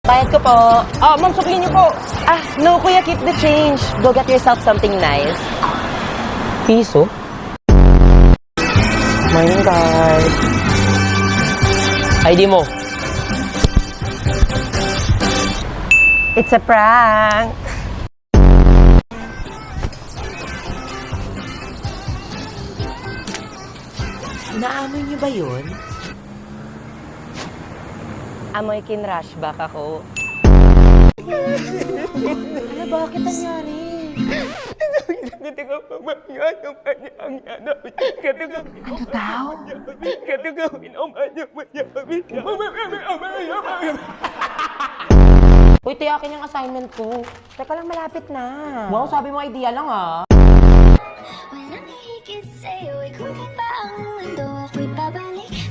Bayad ko po. Ma'am, suplihin niyo po. No, kuya, keep the change. Go get yourself something nice. Piso? Morning, guard. ID mo. It's a prank. Naamoy niyo ba yun? Amoy kinrushback ako. Ano, bakit nangyari? Ano daw? Uy, tiyakin yung assignment ko. Teka lang, malapit na. Wow, sabi mo idea lang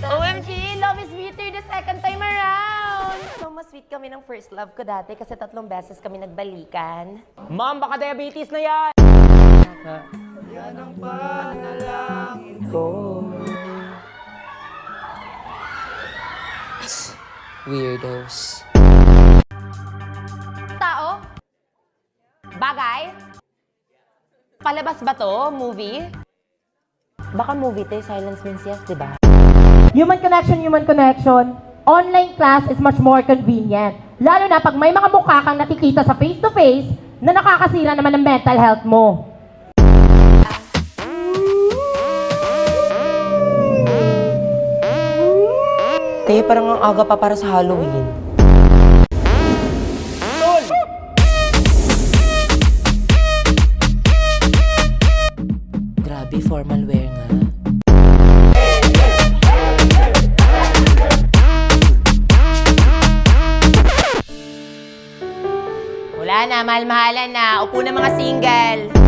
OMG, love is sweeter the second time around. So, mas sweet kami ng first love ko dati kasi 3 beses kami nagbalikan. Ma'am, baka diabetes na yan! Yan ang panalangin ko. Weirdos. Tao? Bagay? Palabas ba to? Movie? Baka movie to, silence means yes, di ba? Human connection. Online class is much more convenient. Lalo na pag may mga mukha kang nakikita sa face-to-face na nakakasira naman ng mental health mo. Tayo parang ang aga pa para sa Halloween. Grabe, formal wear nga. Wala na, mahal-mahalan na. Upo na mga single.